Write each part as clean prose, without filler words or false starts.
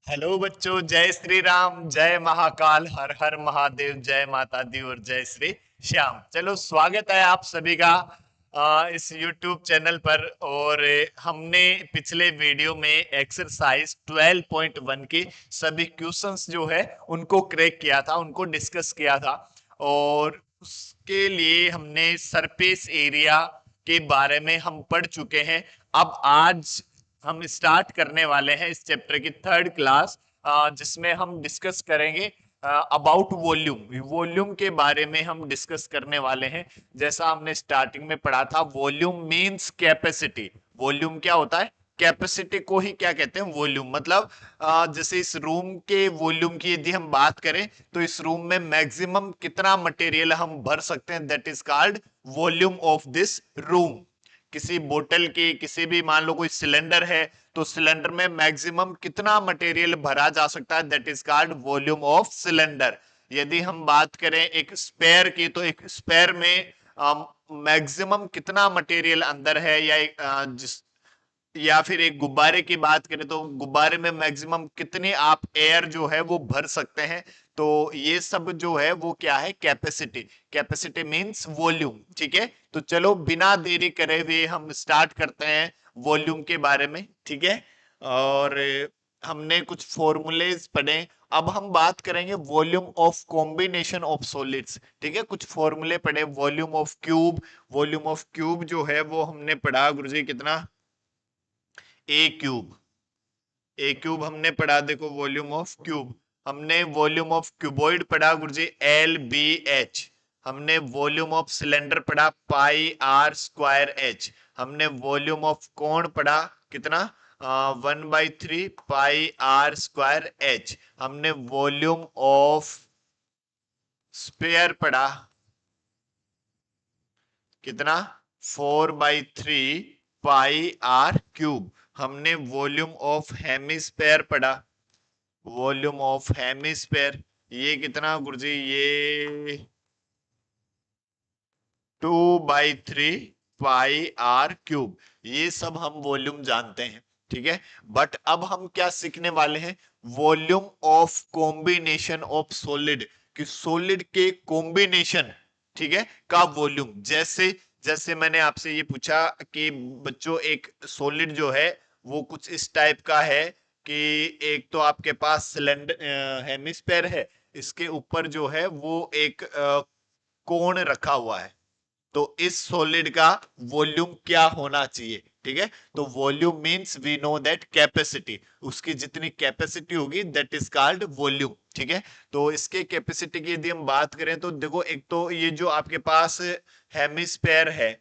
Hello बच्चों, जय श्री राम, जय महाकाल, हर हर महादेव, जय माता दी और जय श्री श्याम। चलो, स्वागत है आप सभी का इस YouTube चैनल पर। और हमने पिछले वीडियो में एक्सरसाइज 12.1 की सभी क्वेश्चंस जो है उनको क्रैक किया था, उनको डिस्कस किया था। और उसके लिए हमने सरफेस एरिया के बारे में हम पढ़ चुके हैं। अब आज हम स्टार्ट करने वाले हैं इस चैप्टर की थर्ड क्लास, जिसमें हम डिस्कस करेंगे अबाउट वॉल्यूम। वॉल्यूम के बारे में हम डिस्कस करने वाले हैं। जैसा हमने स्टार्टिंग में पढ़ा था, वॉल्यूम मींस कैपेसिटी। वॉल्यूम क्या होता है? कैपेसिटी को ही क्या कहते हैं? वॉल्यूम। मतलब जैसे इस रूम के वॉल्यूम की यदि हम बात करें तो इस रूम में मैक्सिमम कितना मटेरियल हम भर सकते हैं, that is called volume of this room. किसी बोतल की, किसी भी, मान लो कोई सिलेंडर है, तो सिलेंडर में मैक्सिमम कितना मटेरियल भरा जा सकता है, that is called volume of cylinder. यदि हम बात करें एक स्पेयर की, तो एक स्पेयर में मैक्सिमम कितना मटेरियल अंदर है, या या फिर एक गुब्बारे की बात करें तो गुब्बारे में मैक्सिमम कितनी आप एयर जो है वो भर सकते हैं। तो ये सब जो है वो क्या है? कैपेसिटी। Capacity means volume. ठीक है, तो चलो बिना देरी करे हुए हम स्टार्ट करते हैं वॉल्यूम के बारे में। ठीक है, और हमने कुछ फॉर्मूलेज पढ़े। अब हम बात करेंगे volume of combination of solids. ठीक है, कुछ फॉर्मूले पढ़े। Volume of cube, volume of cube जो है वो हमने पढ़ा गुरुजी कितना? ए क्यूब। ए क्यूब हमने पढ़ा। देखो, वॉल्यूम ऑफ क्यूब। हमने वॉल्यूम ऑफ क्यूबॉइड पढ़ा गुरुजी, एल बी एच। हमने वॉल्यूम ऑफ सिलेंडर पढ़ा, पाई आर स्क्वायर एच। हमने वॉल्यूम ऑफ कोण पढ़ा कितना? 1/3 पाई आर स्क्वायर एच। हमने वॉल्यूम ऑफ स्पेयर पढ़ा कितना? 4/3 पाई आर क्यूब। हमने वॉल्यूम ऑफ हेमिस्फेयर पढ़ा, वॉल्यूम ऑफ हेमिस्फेयर। ये कितना गुरुजी? ये 2/3 पाई आर क्यूब। ये सब हम वॉल्यूम जानते हैं। ठीक है, बट अब हम क्या सीखने वाले हैं? Volume of combination of solid, कि सॉलिड के कॉम्बिनेशन, ठीक है, का वॉल्यूम। जैसे जैसे मैंने आपसे ये पूछा कि बच्चों एक सॉलिड जो है वो कुछ इस टाइप का है कि एक तो आपके पास सिलेंडर हेमिस्फेयर है, इसके ऊपर जो है वो एक कोण रखा हुआ है। तो इस सॉलिड का वॉल्यूम क्या होना चाहिए? ठीक है, तो volume means we know that capacity. उसकी जितनी कैपेसिटी होगी दैट इज कॉल्ड वॉल्यूम। ठीक है, तो इसके कैपेसिटी की यदि हम बात करें तो देखो, एक तो ये जो आपके पास हेमिस्फेयर है,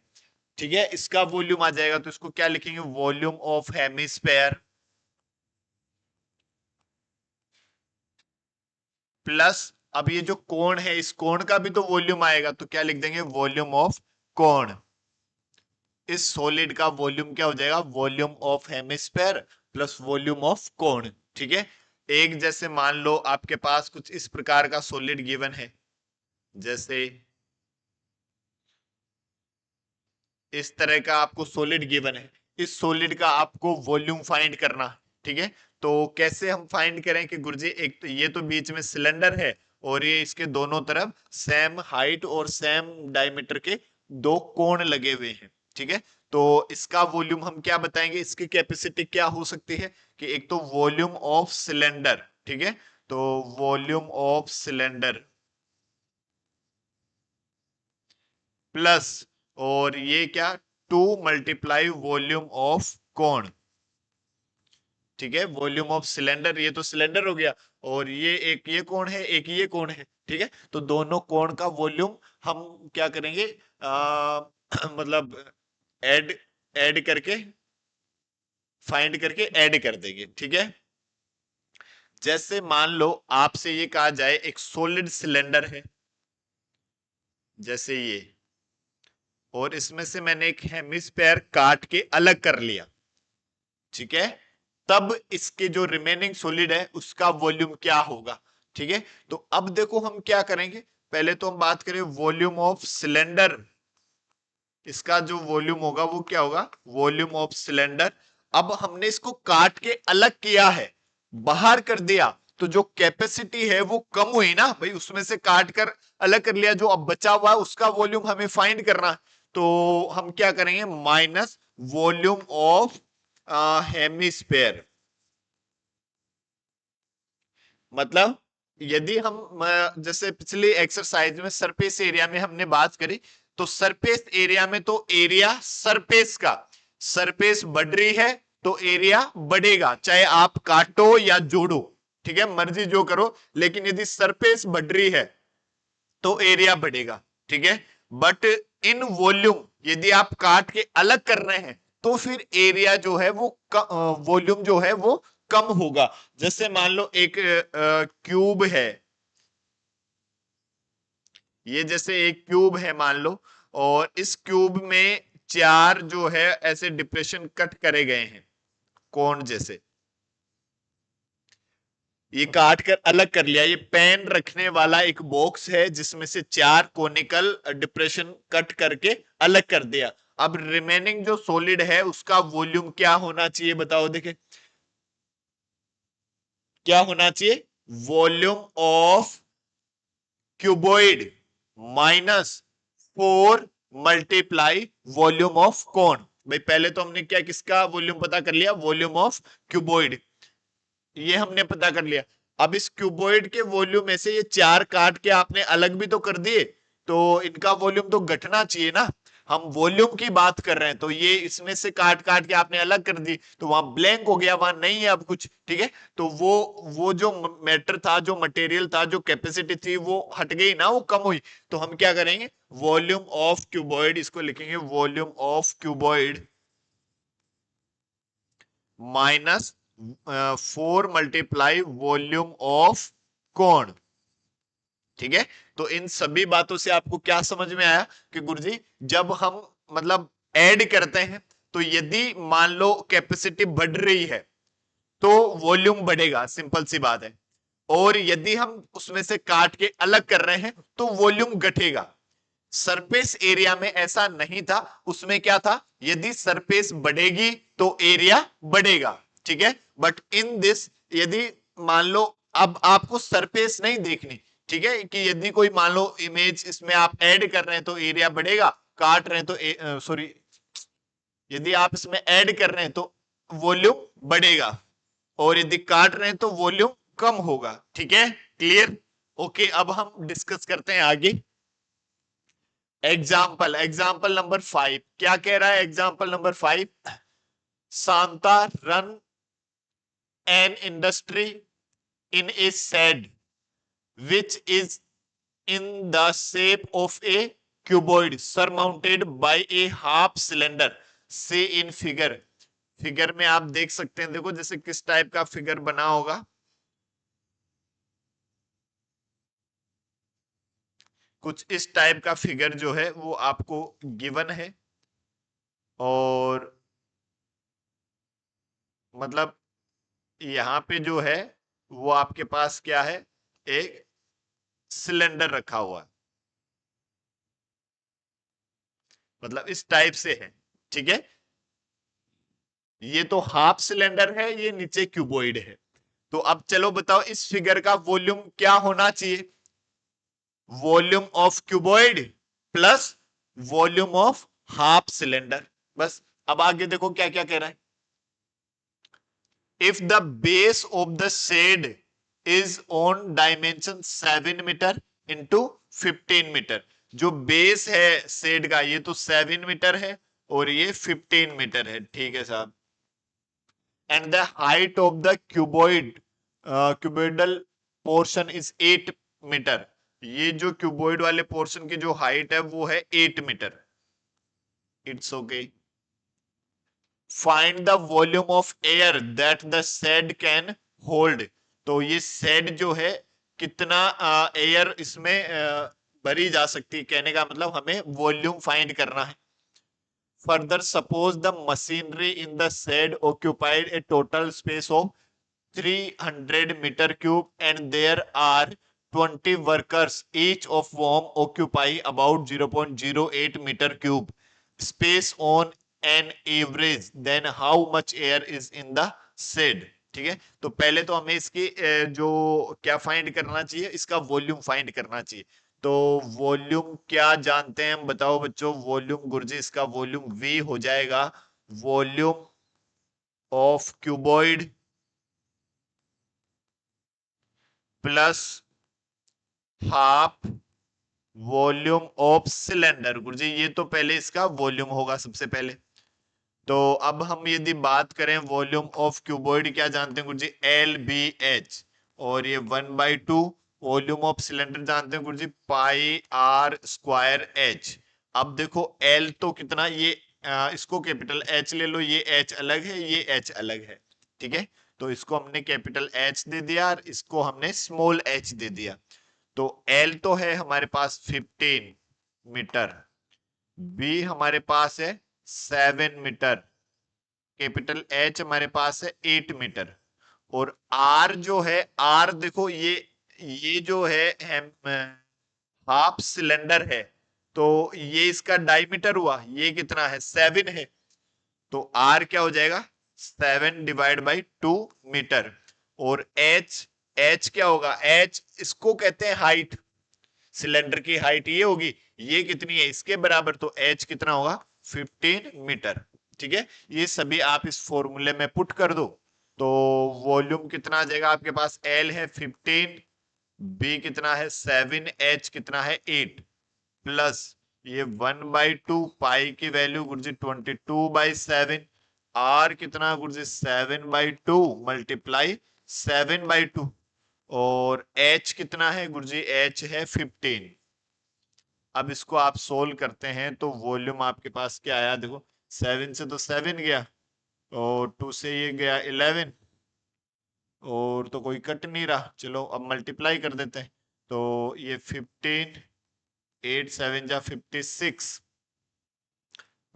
ठीक है, इसका वॉल्यूम आ जाएगा। तो इसको क्या लिखेंगे? वॉल्यूम ऑफ हेमिस्फेयर प्लस, अब ये जो कोण है, इस कोण का भी तो वॉल्यूम आएगा, तो क्या लिख देंगे? वॉल्यूम ऑफ कोण। इस सॉलिड का वॉल्यूम क्या हो जाएगा? Volume of hemisphere plus volume of कोण। ठीक है, एक जैसे मान लो आपके पास कुछ इस प्रकार का सॉलिड गिवन है, जैसे इस तरह का आपको सॉलिड गिवन है। इस सॉलिड का आपको वॉल्यूम फाइंड करना है। ठीक है, तो कैसे हम फाइंड करें कि गुरुजी, एक तो ये तो बीच में सिलेंडर है और ये इसके दोनों तरफ सेम हाइट और सेम डायमीटर के दो कोण लगे हुए हैं। ठीक है, तो इसका वॉल्यूम हम क्या बताएंगे? इसकी कैपेसिटी क्या हो सकती है कि एक तो वॉल्यूम ऑफ सिलेंडर, ठीक है, तो वॉल्यूम ऑफ सिलेंडर प्लस, और ये क्या? 2 × वॉल्यूम ऑफ कोण। ठीक है, वॉल्यूम ऑफ सिलेंडर, ये तो सिलेंडर हो गया, और ये एक ये कोण है, एक ये कोण है। ठीक है, तो दोनों कोण का वॉल्यूम हम क्या करेंगे? मतलब ऐड ऐड करके, फाइंड करके ऐड कर देंगे। ठीक है, जैसे मान लो आपसे ये कहा जाए एक सॉलिड सिलेंडर है जैसे ये, और इसमें से मैंने एक हेमिस्फेयर काट के अलग कर लिया। ठीक है, तब इसके जो रिमेनिंग सॉलिड है उसका वॉल्यूम क्या होगा? ठीक है, तो अब देखो हम क्या करेंगे। पहले तो हम बात करें वॉल्यूम ऑफ सिलेंडर। इसका जो वॉल्यूम होगा वो क्या होगा? Volume of cylinder. अब हमने इसको काट के अलग किया है, बाहर कर दिया तो जो कैपेसिटी है वो कम हुई ना भाई, उसमें से काट कर अलग कर लिया, जो अब बचा हुआ है उसका वॉल्यूम हमें फाइंड करना है। तो हम क्या करेंगे, माइनस वॉल्यूम ऑफ हेमिस्फेयर। मतलब यदि हम जैसे पिछले एक्सरसाइज में सरफेस एरिया में हमने बात करी, तो सरफेस एरिया में तो एरिया सरफेस का, सरफेस बढ़ रही है तो एरिया बढ़ेगा, चाहे आप काटो या जोड़ो, ठीक है, मर्जी जो करो, लेकिन यदि सरफेस बढ़ रही है तो एरिया बढ़ेगा, ठीक है। बट इन वॉल्यूम यदि आप काट के अलग कर रहे हैं तो फिर एरिया जो है वो वॉल्यूम जो है वो कम होगा। जैसे मान लो एक क्यूब है, ये जैसे एक क्यूब है मान लो, और इस क्यूब में चार जो है ऐसे डिप्रेशन कट करे गए हैं कोण जैसे, ये काट कर अलग कर लिया। ये पेन रखने वाला एक बॉक्स है जिसमें से चार कोनिकल डिप्रेशन कट करके अलग कर दिया। अब रिमेनिंग जो सॉलिड है उसका वॉल्यूम क्या होना चाहिए बताओ, देखे क्या होना चाहिए, volume of cuboid minus 4 multiply volume of cone. भाई पहले तो हमने क्या किसका वॉल्यूम पता कर लिया, वॉल्यूम ऑफ क्यूबॉइड, ये हमने पता कर लिया। अब इस क्यूबॉइड के वॉल्यूम में से ये चार काट के आपने अलग भी तो कर दिए, तो इनका वॉल्यूम तो घटना चाहिए ना। हम वॉल्यूम की बात कर रहे हैं, तो ये इसमें से काट काट के आपने अलग कर दी तो वहां ब्लैंक हो गया, वहां नहीं है अब कुछ, ठीक है। तो वो जो मैटर था, जो मटेरियल था, जो कैपेसिटी थी वो हट गई ना, वो कम हुई। तो हम क्या करेंगे, वॉल्यूम ऑफ क्यूबॉइड, इसको लिखेंगे volume of cuboid minus 4 multiply volume of कोण, ठीक है। तो इन सभी बातों से आपको क्या समझ में आया कि गुरुजी जब हम मतलब ऐड करते हैं, तो यदि मान लो कैपेसिटी बढ़ रही है तो वॉल्यूम बढ़ेगा, सिंपल सी बात है। और यदि हम उसमें से काट के अलग कर रहे हैं तो वॉल्यूम घटेगा। सरफेस एरिया में ऐसा नहीं था, उसमें क्या था, यदि सरफेस बढ़ेगी तो एरिया बढ़ेगा, ठीक है। बट इन दिस यदि मान लो, अब आपको सरफेस नहीं देखनी, ठीक है, कि यदि कोई मान लो इमेज इसमें आप ऐड कर रहे हैं तो एरिया बढ़ेगा, काट रहे हैं तो सॉरी, यदि आप इसमें ऐड कर रहे हैं तो वॉल्यूम बढ़ेगा, और यदि काट रहे हैं तो वॉल्यूम कम होगा, ठीक है, क्लियर। ओके, अब हम डिस्कस करते हैं आगे। एग्जाम्पल, एग्जाम्पल नंबर 5 क्या कह रहा है, example number 5, Shanta run an industry in a shed which is in the shape of a cuboid surmounted by a half cylinder, say in figure। Figure में आप देख सकते हैं, देखो जैसे किस टाइप का फिगर बना होगा, कुछ इस टाइप का फिगर जो है वो आपको गिवन है। और मतलब यहां पे जो है वो आपके पास क्या है, एक सिलेंडर रखा हुआ है, मतलब इस टाइप से है, ठीक है। ये तो हाफ सिलेंडर है, ये नीचे क्यूबॉइड है। तो अब चलो बताओ इस फिगर का वॉल्यूम क्या होना चाहिए, volume of cuboid plus volume of half cylinder, बस। अब आगे देखो क्या क्या कह रहा है, if the base of the shade is on dimension 7 metre into 15 metre, जो बेस है शेड का ये तो 7 मीटर है और ये 15 मीटर है, ठीक है साहब। And the height of the cuboidal portion is 8 metre, ये जो क्यूबॉइड वाले पोर्शन की जो हाइट है वो है 8 metre. It's okay. Find the volume of air that the shed can hold, तो ये शेड जो है कितना एयर इसमें भरी जा सकती है, कहने का मतलब हमें वॉल्यूम फाइंड करना है। Further suppose the machinery in the shed occupied a total space of 300 meter cube and there are 20 workers each of whom occupy about 0.08 meter cube space on an average, then how much air is in the shed। ठीक है, तो पहले तो हमें इसकी जो क्या find करना चाहिए, इसका वॉल्यूम फाइंड करना चाहिए। तो वॉल्यूम क्या जानते हैं हम, बताओ बच्चों। वॉल्यूम गुरुजी, इसका वॉल्यूम V हो जाएगा, volume of cuboid plus half volume of cylinder. गुरुजी ये तो पहले इसका वॉल्यूम होगा सबसे पहले। तो अब हम यदि बात करें वॉल्यूम ऑफ क्यूबॉइड, क्या जानते हैं गुरुजी, LBH, और ये 1/2 वॉल्यूम ऑफ सिलेंडर जानते हैं गुरुजी, πr²H। अब देखो L तो कितना, ये इसको कैपिटल H ले लो, ये H अलग है, ये H अलग है, ठीक है। तो इसको हमने कैपिटल H दे दिया और इसको हमने स्मॉल h दे दिया। तो L तो है हमारे पास 15 मीटर, B हमारे पास है 7 मीटर, कैपिटल H हमारे पास है 8 मीटर, और R जो है, R देखो ये जो है हाफ सिलेंडर है, तो ये इसका डायमीटर हुआ, ये कितना है, 7 है। तो R क्या हो जाएगा, 7/2 मीटर। और H क्या होगा, H इसको कहते हैं हाइट, सिलेंडर की हाइट ये होगी, ये कितनी है, इसके बराबर, तो H कितना होगा, 15 मीटर। ठीक है, ये सभी आप इस फॉर्मूले में पुट कर दो, तो वॉल्यूम कितना आ जाएगा आपके पास, L है 15, B कितना है 7, H कितना है 8, प्लस ये 1/2, पाई की वैल्यू गुरुजी 22/7, R कितना गुरुजी 7/2 मल्टीप्लाई 7/2, और H कितना है गुरुजी, H है 15। अब इसको आप सोल्व करते हैं तो वॉल्यूम आपके पास क्या आया, देखो 7 से तो 7 गया, और 2 से ये गया 11, और तो कोई कट नहीं रहा, चलो अब मल्टीप्लाई कर देते हैं। तो ये 15, 8 7 जा 56,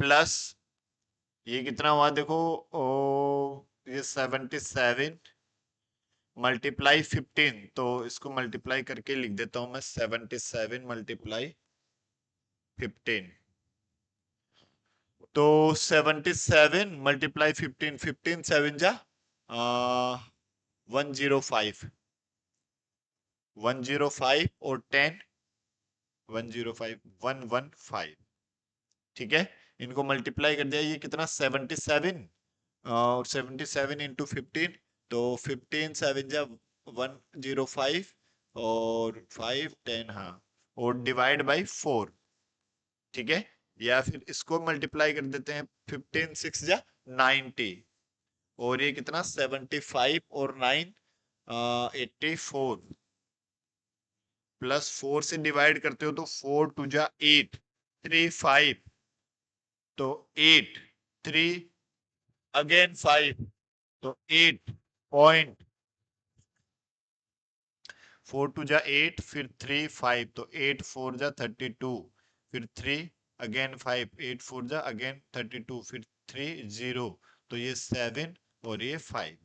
प्लस ये कितना हुआ देखो, ये 77 मल्टीप्लाई 15, तो इसको मल्टीप्लाई करके लिख देता हूं मैं, 77 मल्टीप्लाई 15, तो 77 मल्टीप्लाई 15, 15 7 जा 105, 105 और 10, 105 115, ठीक है। इनको मल्टीप्लाई कर दिया, ये कितना 77, और 77 इंटू 15, तो 15 7 जा 105, और 5 10, हाँ, और डिवाइड बाई 4, ठीक है। या फिर इसको मल्टीप्लाई कर देते हैं, 15 6 जा 90, और ये कितना 75 और 9 84, प्लस 4 से डिवाइड करते हो तो 4 2 जा 8, 3 5, तो 8 3 अगेन 5, तो 8 4 2 जा 8, फिर 3 5, तो 8 4 जा 32, फिर 3 अगेन 5, 8 4 जा अगेन 32, फिर 3 0, तो ये 7 और ये 5,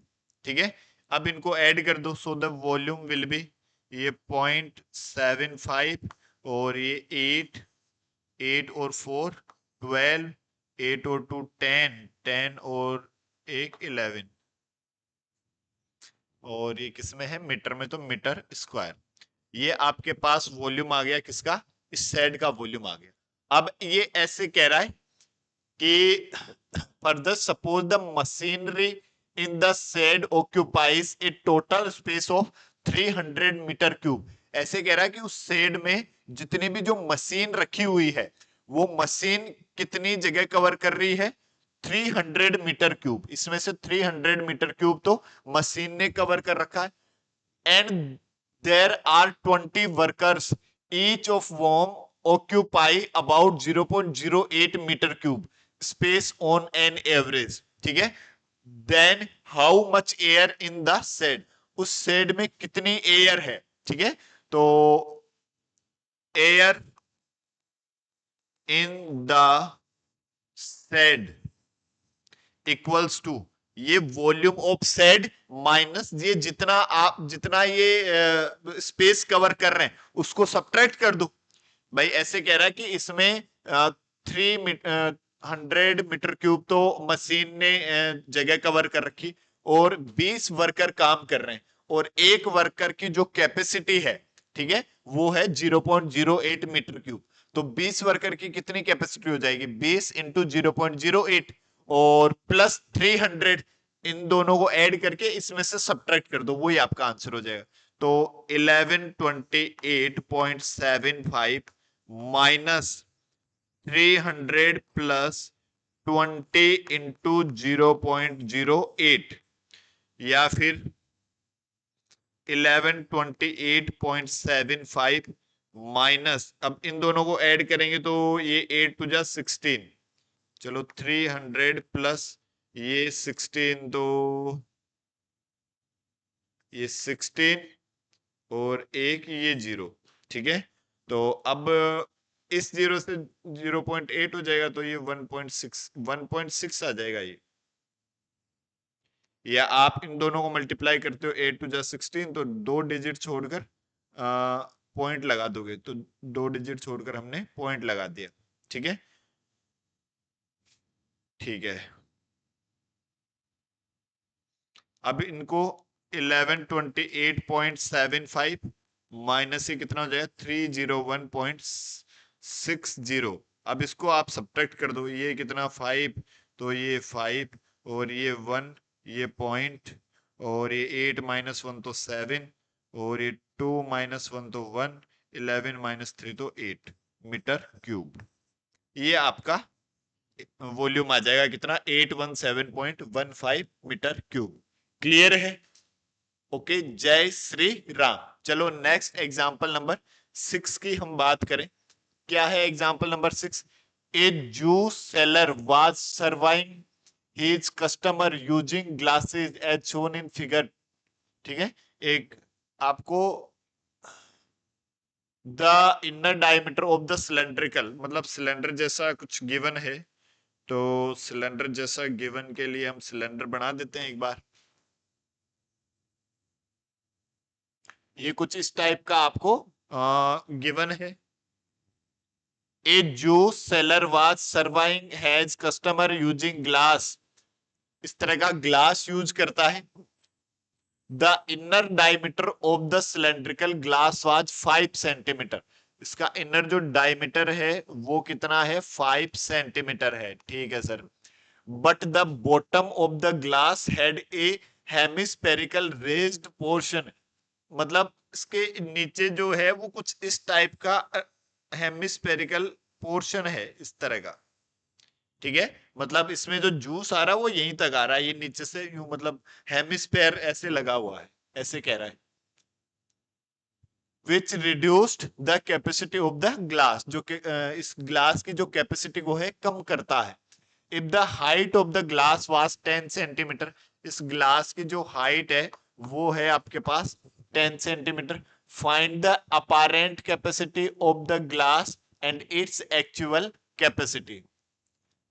ठीक है। अब इनको ऐड कर दो, so the volume will be, ये 0.75, और ये 8, 8 और 4 12, 8 और 2 10, 10 और 1 11, और ये किसमें है, मीटर में, तो मीटर स्क्वायर। ये आपके पास वॉल्यूम आ गया किसका, इस शेड का वॉल्यूम आ गया। अब ये ऐसे कह रहा है कि further suppose the machinery in the shed occupies a total space of 300 metre cube. ऐसे कह रहा है कि उस शेड में जितनी भी जो मशीन रखी हुई है, वो मशीन कितनी जगह कवर कर रही है, 300 मीटर क्यूब। इसमें से 300 मीटर क्यूब तो मशीन ने कवर कर रखा है, and there are 20 workers, each of whom occupy about 0.08 meter cube space on an average, ठीक है। then how much air in the shed, उस शेड में कितनी एयर है, ठीक है। तो air in the shed equals to, ये वॉल्यूम ऑफ शेड माइनस ये जितना ये स्पेस कवर कर रहे हैं उसको सब्ट्रैक्ट कर दो। भाई ऐसे कह रहा है कि इसमें 300 मीटर क्यूब तो मशीन ने जगह कवर कर रखी, और 20 वर्कर काम कर रहे हैं और एक वर्कर की जो कैपेसिटी है, ठीक है, वो है 0.08 मीटर क्यूब। तो 20 वर्कर की कितनी कैपेसिटी हो जाएगी? 20 इंटू 0.08 और प्लस 300, इन दोनों को ऐड करके इसमें से सब्ट्रैक्ट कर दो, वही आपका आंसर हो जाएगा। तो 1128.75 माइनस 300 प्लस 20 इंटू 0.08, या फिर 1128.75 माइनस, अब इन दोनों को ऐड करेंगे तो ये 8 टू जा 16, चलो 300 प्लस ये 16, तो ये 16 और एक ये जीरो, ठीक है। तो अब इस जीरो से 0.8 हो जाएगा, तो ये 1.6 आ जाएगा ये। या आप इन दोनों को मल्टीप्लाई करते हो, 8 टू जा 16, तो दो डिजिट छोड़कर पॉइंट लगा दोगे, तो दो डिजिट छोड़कर हमने पॉइंट लगा दिया, ठीक है। ठीक है, अब इनको 1128.75 माइनस ये कितना हो जाएगा? 301.60। अब इसको आप सब्ट्रैक्ट कर दो, ये कितना 5, तो ये 5 और ये 1, ये पॉइंट, और ये 8 माइनस 1 तो 7, और ये 2 माइनस 1 तो 1, 11 माइनस 3 तो 8 मीटर क्यूब। ये आपका वॉल्यूम आ जाएगा कितना? 817.15 मीटर क्यूब। क्लियर है? ओके, जय श्री राम। चलो नेक्स्ट एग्जांपल नंबर 6 की हम बात करें। क्या है example number 6? A juice seller was serving his customer using glasses as shown in figure, ठीक है। एक आपको the inner diameter of the cylindrical, मतलब सिलेंडर जैसा कुछ गिवन है, तो सिलेंडर जैसा गिवन के लिए हम सिलेंडर बना देते हैं एक बार। ये कुछ इस टाइप का आपको गिवन है। A juice seller was serving his customer using glass, इस तरह का ग्लास यूज करता है। The inner diameter of the cylindrical glass was 5 centimetre, इसका इनर जो डायमीटर है वो कितना है? 5 सेंटीमीटर है, ठीक है sir. But the bottom of the glass had a hemispherical raised portion, मतलब इसके नीचे जो है वो कुछ इस टाइप का हेमिस्फेरिकल पोर्शन है, इस तरह का, ठीक है। मतलब इसमें जो जूस आ रहा है वो यहीं तक आ रहा है, ये नीचे से यूं, मतलब हेमिस्फेयर ऐसे लगा हुआ है, ऐसे कह रहा है। Which reduced the capacity of the glass, जो कि इस ग्लास की जो कैपेसिटी को है कम करता है। If the height of the glass was 10 centimetre, इस ग्लास की जो हाइट है वो है आपके पास 10 centimetre. Find the apparent capacity of the glass and its actual capacity,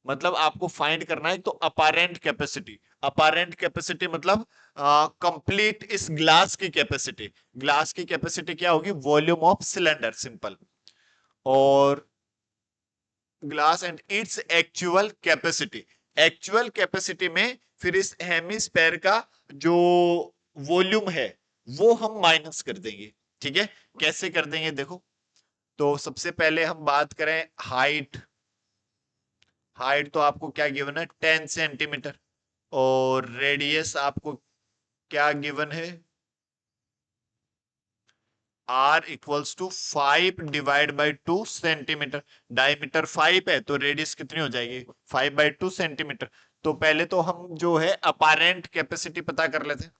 मतलब आपको फाइंड करना है तो अपैरेंट कैपेसिटी। अपैरेंट कैपेसिटी मतलब कंप्लीट इस ग्लास की कैपेसिटी, ग्लास की कैपेसिटी क्या होगी? Volume of cylinder, simple. और glass and its actual capacity, actual capacity में फिर इस हेमिस्फेयर का जो वॉल्यूम है वो हम माइनस कर देंगे, ठीक है। कैसे कर देंगे देखो, तो सबसे पहले हम बात करें हाइट। हाइट तो आपको क्या गिवन है? 10 सेंटीमीटर। और रेडियस आपको क्या गिवन है? r equals to 5 divide by 2 centimetre. Diameter 5 है तो रेडियस कितनी हो जाएगी? 5 बाई 2 सेंटीमीटर। तो पहले तो हम जो है अपैरेंट कैपेसिटी पता कर लेते हैं।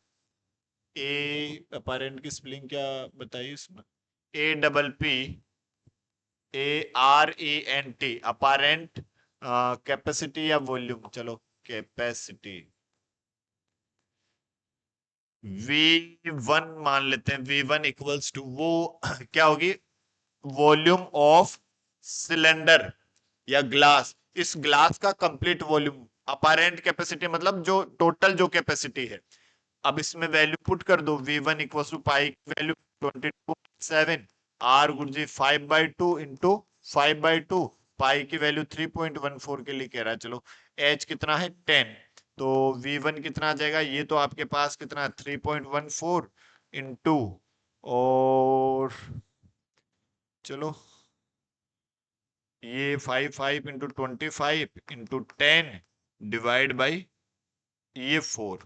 ए अपैरेंट की स्पेलिंग क्या बताइए इसमें? A double P A R E N T, apparent capacity या वॉल्यूम, चलो कैपेसिटी V1 मान लेते हैं। V1 इक्वल्स टू वो क्या होगी? वॉल्यूम ऑफ सिलेंडर या ग्लास, इस ग्लास का कंप्लीट वॉल्यूम। अपैरेंट कैपेसिटी मतलब जो टोटल जो कैपेसिटी है। अब इसमें वैल्यू पुट कर दो, V1 equals to pi value 22.7, r गुरुजी 5/2 इंटू 5/2, पाई की वैल्यू 3.14 के लिए कह रहा है। चलो एच कितना है? 10। तो V1 कितना आ जाएगा, ये तो आपके पास कितना 3.14 इंटू, और चलो ये 5 इंटू 25 इंटू 10 डिवाइड बाई ये 4।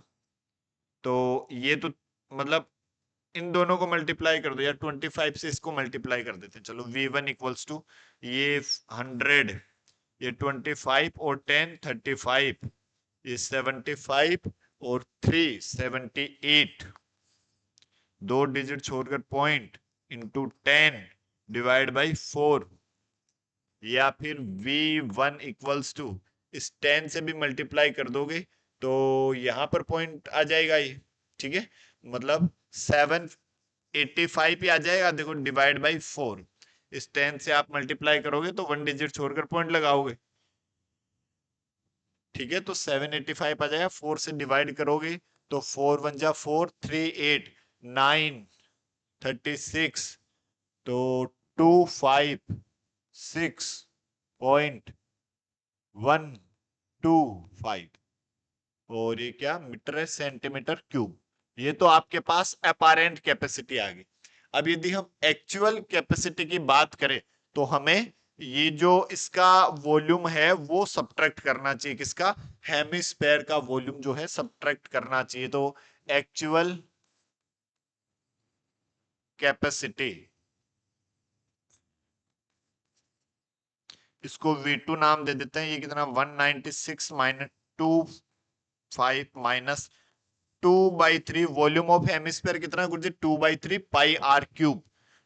तो ये तो मतलब इन दोनों को मल्टीप्लाई कर दो यार, 25 से इसको मल्टीप्लाई कर देते हैं। चलो V1 इक्वल्स टू ये 100, ये 25 और 10 35, ये 75 और 3 78, 2 डिजिट छोड़कर पॉइंट इंटू 10 डिवाइड बाई 4, या फिर V1 इक्वल्स टू इस 10 से भी मल्टीप्लाई कर दोगे तो यहां पर पॉइंट आ जाएगा ये, ठीक है, मतलब 785 ही आ जाएगा। देखो डिवाइड बाई 4, इस 10 से आप मल्टीप्लाई करोगे तो 1 डिजिट छोड़कर पॉइंट लगाओगे, ठीक है, तो 785 आ जाएगा। 4 से डिवाइड करोगे तो 4 1 जा 4, 3 8 9 36, तो 256.125, और ये क्या मीटर है, सेंटीमीटर क्यूब। ये तो आपके पास अपारेंट कैपेसिटी आ गई। अब यदि हम एक्चुअल कैपेसिटी की बात करें तो हमें ये जो इसका वॉल्यूम है वो सब्ट्रैक्ट करना चाहिए, किसका, हेमिस्फेयर का वॉल्यूम जो है सब्ट्रैक्ट करना चाहिए। तो एक्चुअल कैपेसिटी, इसको V2 नाम दे देते हैं। ये कितना 196 minus 25 minus 2/3 volume of hemisphere कितना गुरुजी, 2/3 पाई आर क्यूब।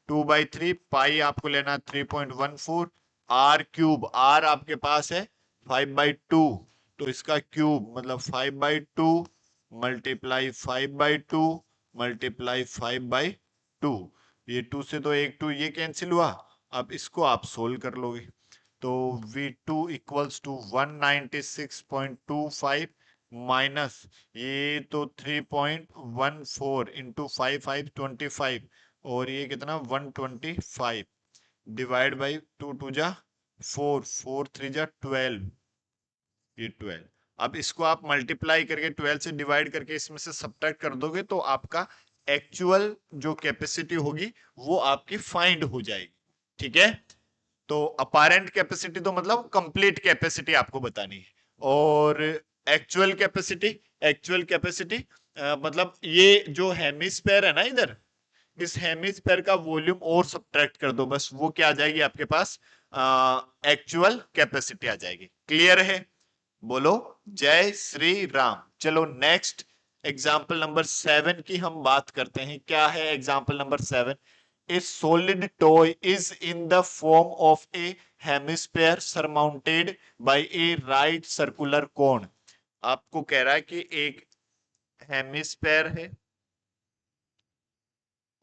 2/3 पाई आपको लेना 3.14 आर क्यूब, आर आपके पास है 5/2, तो इसका क्यूब मतलब 5/2 मल्टीप्लाई 5/2 मल्टीप्लाई 5/2। ये 2 से तो एक 2 ये कैंसिल हुआ। अब इसको आप सोल्व कर लोगे तो V2 इक्वल्स टू 196.25 माइनस ये तो 3.14 इंटू 5 और ये कितना 125 डिवाइड बाई 2 2 जा 4 4 3 जा 12, ये 12। अब इसको आप मल्टीप्लाई करके 12 से डिवाइड करके इसमें से सब्ट्रैक्ट कर दोगे तो आपका एक्चुअल जो कैपेसिटी होगी वो आपकी फाइंड हो जाएगी, ठीक है। तो अपारेंट कैपेसिटी तो मतलब कंप्लीट कैपेसिटी आपको बतानी है, और एक्चुअल कैपेसिटी, एक्चुअल कैपेसिटी मतलब ये जो हेमिस्फेयर है ना इधर, इस हेमिस्फेयर का वॉल्यूम और सब्ट्रैक्ट कर दो, बस वो क्या आ जाएगी आपके पास, एक्चुअल कैपेसिटी आ जाएगी। क्लियर है, बोलो जय श्री राम। चलो नेक्स्ट एग्जाम्पल नंबर 7 की हम बात करते हैं। क्या है example number 7, A solid toy is in the form of a hemisphere surmounted by a right circular cone। आपको कह रहा है कि एक हेमिस्फेयर है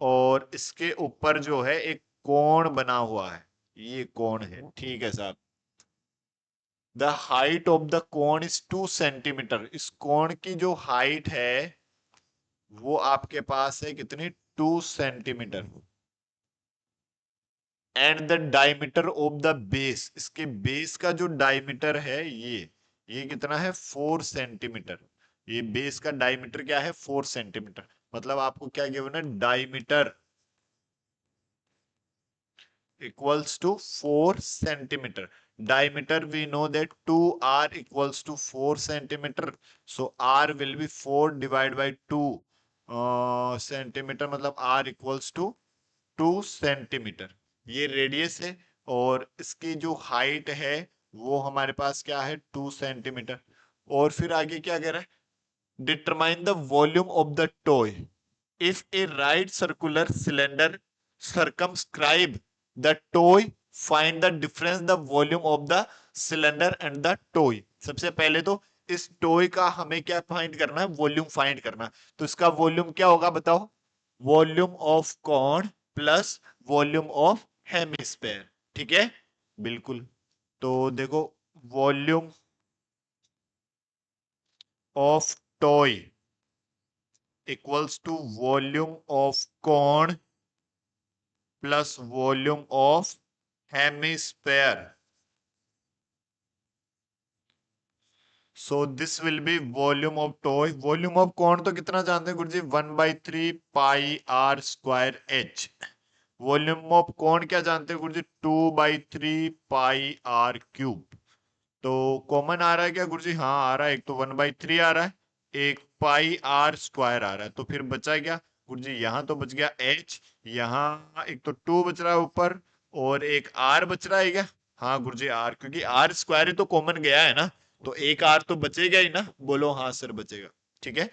और इसके ऊपर जो है एक कोण बना हुआ है, ये कोण है, ठीक है साहब। द हाइट ऑफ द कोण इज 2 सेंटीमीटर। इस कोण की जो हाइट है वो आपके पास है कितनी, 2 centimetre. And the diameter of the base, इसके बेस का जो डायमीटर है ये कितना है, 4 सेंटीमीटर। ये बेस का डायमीटर क्या है, 4 सेंटीमीटर। मतलब आपको क्या गिवन है, diameter equals to 4 centimetre. diameter we know that 2r equals to 4 centimeter, so r will be 4 divided by 2 centimetre, मतलब r equals to 2 सेंटीमीटर। ये रेडियस है और इसकी जो हाइट है वो हमारे पास क्या है, 2 सेंटीमीटर। और फिर आगे क्या कह रहा है, determine the volume of the toy if a right circular cylinder circumscribe the toy, find the difference the volume of the cylinder and the toy। सबसे पहले तो इस टॉय का हमें क्या फाइंड करना है, वॉल्यूम फाइंड करना। तो इसका वॉल्यूम क्या होगा बताओ, volume of cone plus volume of hemisphere, ठीक है, बिल्कुल। तो देखो volume of toy equals to volume of cone plus volume of hemisphere. So this will be volume of toy. Volume of cone तो कितना जानते हैं गुरुजी, 1/3 pi r square h. Volume of cone क्या जानते हैं गुरुजी, 2/3 पाई आर क्यूब। तो कॉमन आ रहा है क्या गुरुजी, हाँ आ रहा है, एक तो 1/3 आ रहा है, एक पाई आर स्क्वायर आ रहा है, तो फिर बचा क्या गुरुजी, यहाँ तो बच गया एच, यहाँ एक तो 2 बच रहा है ऊपर, और एक आर बच रहा है क्या, हाँ गुरुजी आर, क्योंकि आर स्क्वायर ही तो कॉमन गया है ना, तो एक आर तो बचेगा ही ना, बोलो हाँ सर बचेगा। ठीक है,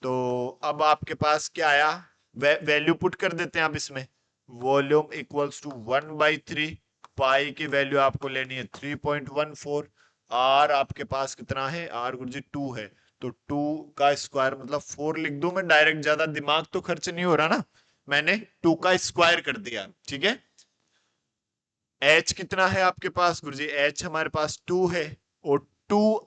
तो अब आपके पास क्या आया, वैल्यू पुट कर देते हैं आप इसमें। वॉल्यूम इक्वल्स टू 1/3, पाई की वैल्यू आपको लेनी है 3.14, आर आपके पास कितना है, आर गुरुजी 2 है, तो 2 का स्क्वायर मतलब 4 लिख दूं मैं डायरेक्ट, ज्यादा दिमाग तो खर्च नहीं हो रहा ना, मैंने 2 का स्क्वायर कर दिया। ठीक है, एच कितना है आपके पास गुरुजी, एच हमारे पास 2 है, और 2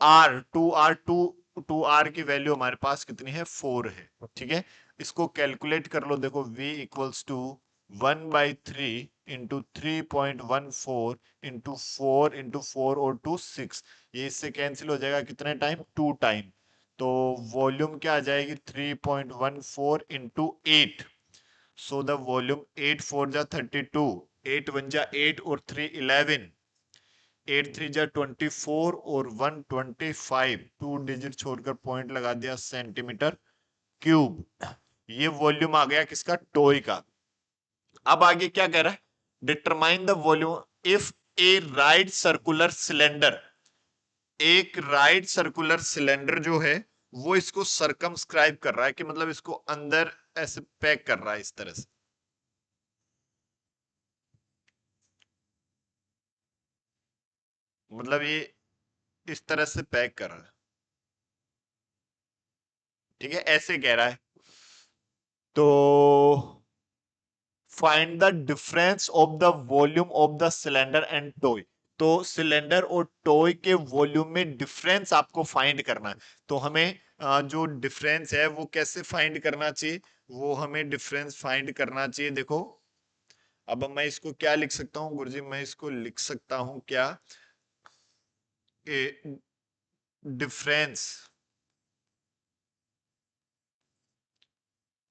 आर की वैल्यू हमारे पास कितनी है, 4 है। ठीक है, इसको कैलकुलेट कर लो, देखो v equals to 1/3 into 3.14 into 4 और 2 6, ये इससे कैंसिल हो जाएगा कितने टाइम, 2 टाइम, तो वॉल्यूम क्या आ जाएगी 3.14 इंटू 8, सो द वॉल्यूम 8 4 जा 32, 8 1 जा 8 और 3 11, 8 3 जा 24 और 1 25, 2 डिजिट छोड़कर पॉइंट लगा दिया, सेंटीमीटर क्यूब। ये वॉल्यूम आ गया किसका, टॉय का। अब आगे क्या कह रहा है, determine the volume if A right circular cylinder, एक राइट सर्कुलर सिलेंडर जो है वो इसको सरकमस्क्राइब कर रहा है, कि मतलब इसको अंदर ऐसे पैक कर रहा है इस तरह से, मतलब ये इस तरह से पैक कर रहा है। ठीक है, ऐसे कह रहा है, तो find the difference of the volume of the cylinder and toy. तो सिलेंडर और टॉय के वॉल्यूम में डिफरेंस आपको फाइंड करना है, तो हमें जो डिफरेंस है वो कैसे फाइंड करना चाहिए, वो हमें डिफरेंस फाइंड करना चाहिए। देखो अब मैं इसको क्या लिख सकता हूँ गुरुजी, मैं इसको लिख सकता हूँ क्या, डिफरेंस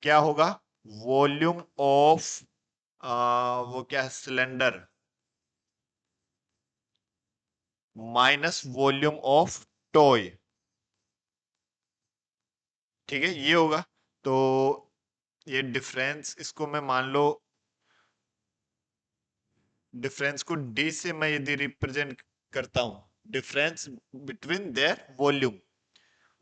क्या होगा, वॉल्यूम ऑफ वो क्या है, cylinder minus volume of toy. ठीक है, ये होगा, तो ये डिफरेंस, इसको मैं मान लो डिफरेंस को डी से मैं यदि रिप्रेजेंट करता हूं, difference between their volume,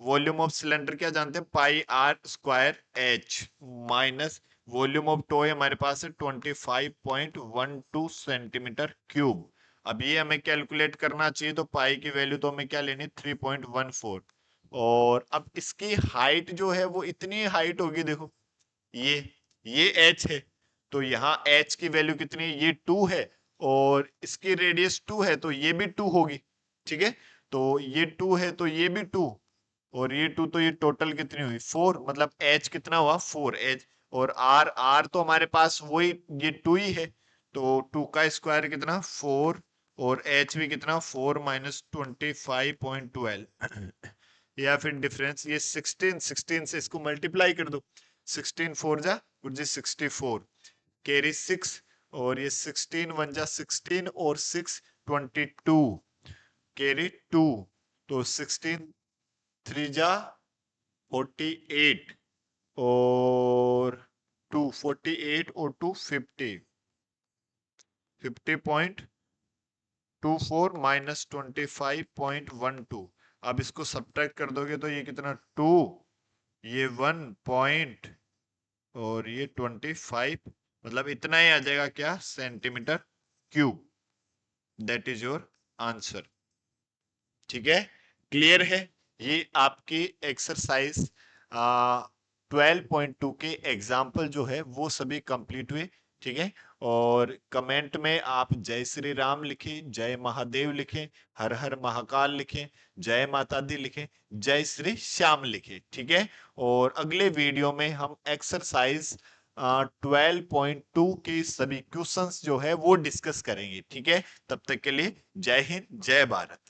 volume of cylinder क्या जानते हैं, pi r square h, minus volume of toy हमारे पास है 25.12 सेंटीमीटर क्यूब। अब ये हमें कैलकुलेट करना चाहिए, तो पाई की वैल्यू तो हमें क्या लेनी, 3.14, और अब इसकी हाइट जो है वो इतनी हाइट होगी, देखो ये ये एच है, तो यहाँ एच की वैल्यू कितनी है, ये 2 है, और इसकी रेडियस 2 है, तो ये भी 2 होगी। ठीक है, तो ये 2 है तो ये भी 2, और ये 2, तो ये टोटल कितनी हुई 4, मतलब एच कितना हुआ 4 एच, और आर आर तो हमारे पास वही ये 2 ही है, तो 2 का स्क्वायर कितना 4, और एच भी कितना 4 माइनस 25.12, या फिर डिफरेंस ये 16 से इसको मल्टीप्लाई कर दो, 16 4 जा जी 64, कैरी 6, और ये 16 1 जा 16 और 6 22, कैरी 2, तो 16 3 जा 48, और 2 48 और 2 50, 50.24 माइनस 25.12, अब इसको सब्ट्रैक्ट कर दोगे तो ये कितना 2, ये 1 पॉइंट, और ये 25, मतलब इतना ही आ जाएगा क्या, centimetre cube. That is your answer. ठीक है, क्लियर है, ये आपकी एक्सरसाइज 12.2 के एग्जाम्पल जो है वो सभी कंप्लीट हुए। ठीक है, और कमेंट में आप जय श्री राम लिखें, जय महादेव लिखें, हर हर महाकाल लिखें, जय माता दी लिखें, जय श्री श्याम लिखें। ठीक है, और अगले वीडियो में हम एक्सरसाइज 12.2 के सभी क्वेश्चंस जो है वो डिस्कस करेंगे। ठीक है, तब तक के लिए जय हिंद जय भारत।